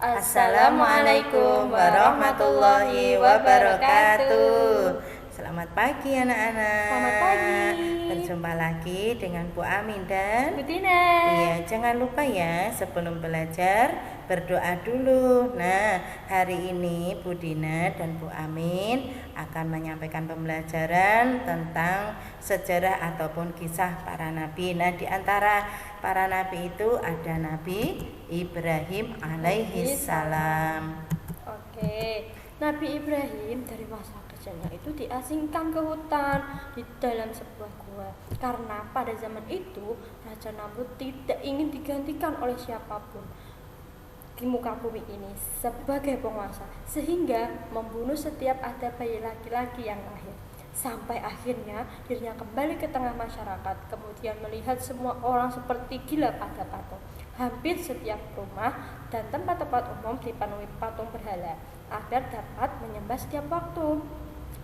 Assalamualaikum warahmatullahi wabarakatuh. Selamat pagi anak-anak. Selamat pagi. Berjumpa lagi dengan Bu Amin dan Bu Dina. Iya, jangan lupa ya sebelum belajar berdoa dulu. Nah, hari ini Bu Dina dan Bu Amin akan menyampaikan pembelajaran tentang sejarah ataupun kisah para nabi. Nah, di antara para nabi itu ada Nabi Ibrahim alaihissalam. Oke, Nabi Ibrahim dari masa kecilnya itu diasingkan ke hutan di dalam sebuah gua karena pada zaman itu Raja Namrud tidak ingin digantikan oleh siapapun di muka bumi ini sebagai penguasa, sehingga membunuh setiap ada bayi laki-laki yang lahir. Sampai akhirnya dirinya kembali ke tengah masyarakat, kemudian melihat semua orang seperti gila pada patung. Hampir setiap rumah dan tempat-tempat umum dipenuhi patung berhala agar dapat menyembah setiap waktu.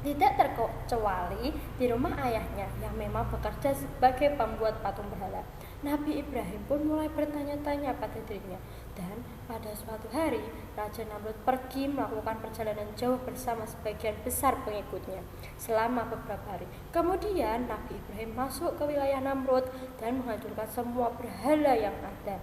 Tidak terkecuali di rumah ayahnya yang memang bekerja sebagai pembuat patung berhala. Nabi Ibrahim pun mulai bertanya-tanya pada dirinya. Dan pada suatu hari, Raja Namrud pergi melakukan perjalanan jauh bersama sebagian besar pengikutnya selama beberapa hari. Kemudian Nabi Ibrahim masuk ke wilayah Namrud dan menghancurkan semua berhala yang ada.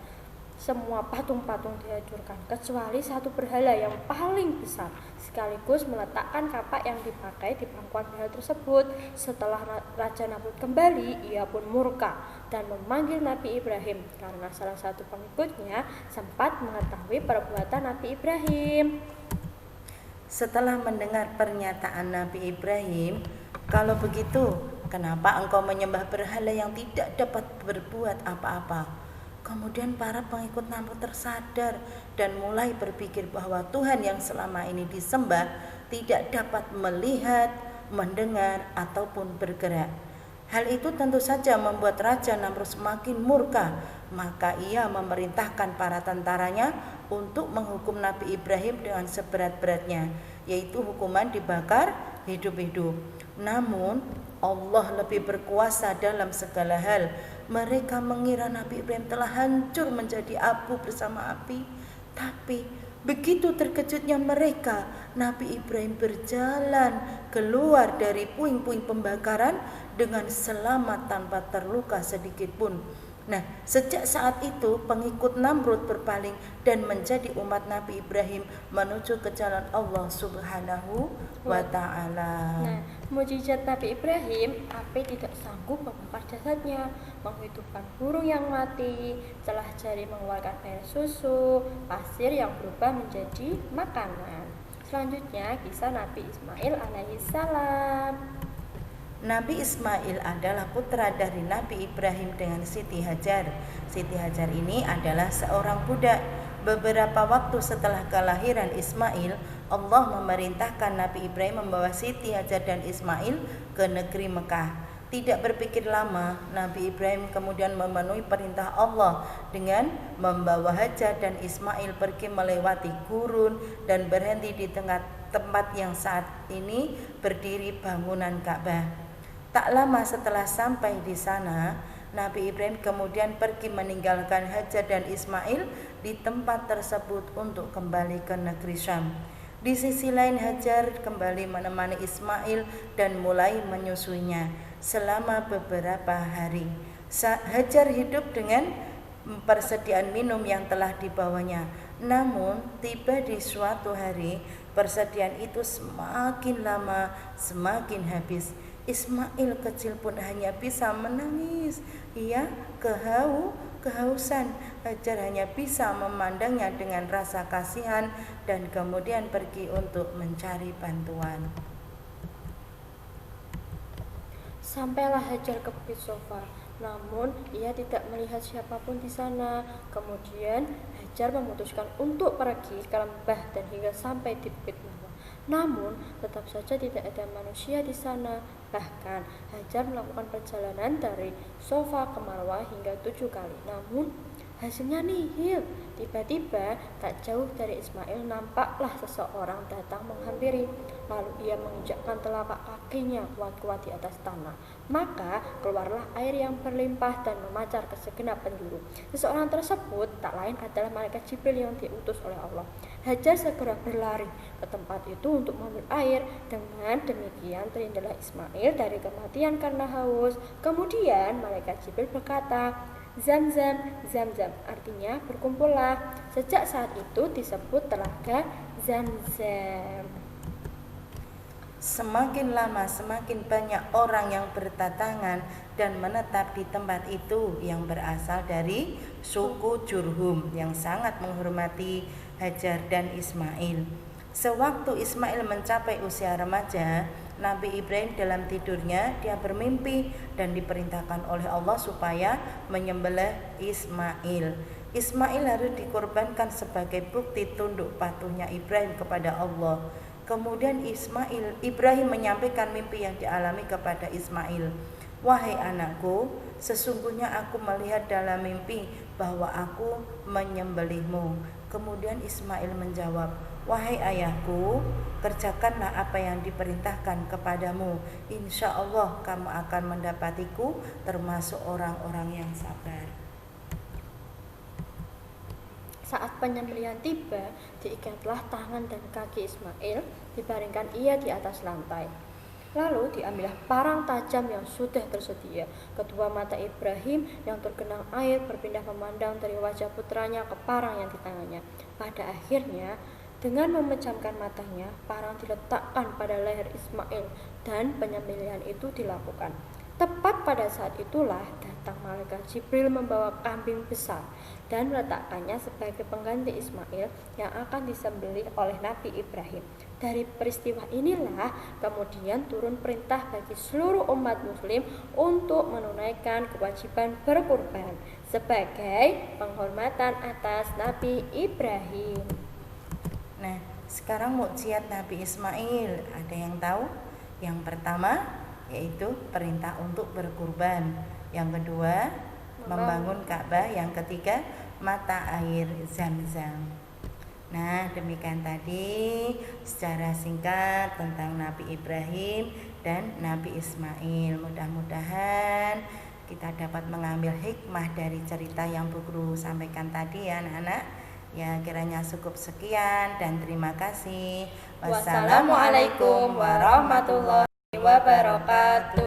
Semua patung-patung dihancurkan kecuali satu berhala yang paling besar, sekaligus meletakkan kapak yang dipakai di pangkuan berhala tersebut. Setelah Raja Namrud kembali, ia pun murka dan memanggil Nabi Ibrahim karena salah satu pengikutnya sempat mengetahui perbuatan Nabi Ibrahim. Setelah mendengar pernyataan Nabi Ibrahim, "Kalau begitu, kenapa engkau menyembah berhala yang tidak dapat berbuat apa-apa?" Kemudian para pengikut Namrud tersadar dan mulai berpikir bahwa Tuhan yang selama ini disembah tidak dapat melihat, mendengar, ataupun bergerak. Hal itu tentu saja membuat Raja Namrud semakin murka, maka ia memerintahkan para tentaranya untuk menghukum Nabi Ibrahim dengan seberat-beratnya, yaitu hukuman dibakar hidup-hidup. Namun Allah lebih berkuasa dalam segala hal. Mereka mengira Nabi Ibrahim telah hancur menjadi abu bersama api. Tapi begitu terkejutnya mereka, Nabi Ibrahim berjalan keluar dari puing-puing pembakaran dengan selamat tanpa terluka sedikit pun. Nah, sejak saat itu pengikut Namrud berpaling dan menjadi umat Nabi Ibrahim menuju ke jalan Allah Subhanahu wa ta'ala. Nah, mujizat Nabi Ibrahim, api tidak sanggup membakar jasadnya, menghidupkan burung yang mati, celah jari mengeluarkan air susu, pasir yang berubah menjadi makanan. Selanjutnya kisah Nabi Ismail alaihissalam. Nabi Ismail adalah putra dari Nabi Ibrahim dengan Siti Hajar. Siti Hajar ini adalah seorang budak. Beberapa waktu setelah kelahiran Ismail, Allah memerintahkan Nabi Ibrahim membawa Siti Hajar dan Ismail ke negeri Mekah. Tidak berpikir lama, Nabi Ibrahim kemudian memenuhi perintah Allah dengan membawa Hajar dan Ismail pergi melewati gurun dan berhenti di tengah tempat yang saat ini berdiri bangunan Ka'bah. Tak lama setelah sampai di sana, Nabi Ibrahim kemudian pergi meninggalkan Hajar dan Ismail di tempat tersebut untuk kembali ke negeri Syam. Di sisi lain, Hajar kembali menemani Ismail dan mulai menyusuinya selama beberapa hari. Hajar hidup dengan persediaan minum yang telah dibawanya. Namun tiba di suatu hari, persediaan itu semakin lama semakin habis. Ismail kecil pun hanya bisa menangis. Ia kehausan. Hajar hanya bisa memandangnya dengan rasa kasihan dan kemudian pergi untuk mencari bantuan. Sampailah Hajar ke bukit Sofa, namun ia tidak melihat siapapun di sana. Kemudian Hajar memutuskan untuk pergi ke lembah dan hingga sampai di bukit Marwah. Namun tetap saja tidak ada manusia di sana. Bahkan Hajar melakukan perjalanan dari Sofa ke Marwah hingga 7 kali. Namun Hasilnya nihil. Tiba-tiba tak jauh dari Ismail nampaklah seseorang datang menghampiri. Lalu ia menginjakkan telapak kakinya kuat-kuat di atas tanah. Maka keluarlah air yang berlimpah dan memancar ke segenap penjuru. Seseorang tersebut tak lain adalah malaikat Jibril yang diutus oleh Allah. Hajar segera berlari ke tempat itu untuk mengambil air. Dengan demikian terhindarlah Ismail dari kematian karena haus. Kemudian malaikat Jibril berkata, Zam-zam, zam-zam, artinya berkumpullah. Sejak saat itu disebut telaga Zam-zam. Semakin lama semakin banyak orang yang berdatangan dan menetap di tempat itu yang berasal dari suku Jurhum yang sangat menghormati Hajar dan Ismail. Sewaktu Ismail mencapai usia remaja, Nabi Ibrahim dalam tidurnya dia bermimpi dan diperintahkan oleh Allah supaya menyembelih Ismail. Ismail harus dikorbankan sebagai bukti tunduk patuhnya Ibrahim kepada Allah. Kemudian Ibrahim menyampaikan mimpi yang dialami kepada Ismail. Wahai anakku, sesungguhnya aku melihat dalam mimpi bahwa aku menyembelihmu. Kemudian Ismail menjawab, wahai ayahku, kerjakanlah apa yang diperintahkan kepadamu. Insya Allah kamu akan mendapatiku termasuk orang-orang yang sabar. Saat penyembelihan tiba, diikatlah tangan dan kaki Ismail, dibaringkan ia di atas lantai. Lalu diambillah parang tajam yang sudah tersedia. Kedua mata Ibrahim yang tergenang air berpindah memandang dari wajah putranya ke parang yang di tangannya. Pada akhirnya, dengan memejamkan matanya, parang diletakkan pada leher Ismail dan penyembelihan itu dilakukan. Tepat pada saat itulah datang malaikat Jibril membawa kambing besar dan meletakkannya sebagai pengganti Ismail yang akan disembelih oleh Nabi Ibrahim. Dari peristiwa inilah kemudian turun perintah bagi seluruh umat muslim untuk menunaikan kewajiban berkurban sebagai penghormatan atas Nabi Ibrahim. Nah, sekarang mukjizat Nabi Ismail, ada yang tahu? Yang pertama yaitu perintah untuk berkurban. Yang kedua, membangun Ka'bah. Yang ketiga, mata air Zam-zam. Nah, demikian tadi secara singkat tentang Nabi Ibrahim dan Nabi Ismail. Mudah-mudahan kita dapat mengambil hikmah dari cerita yang Bu Guru sampaikan tadi ya anak-anak. Ya, kiranya cukup sekian dan terima kasih. Wassalamualaikum warahmatullahi wabarakatuh.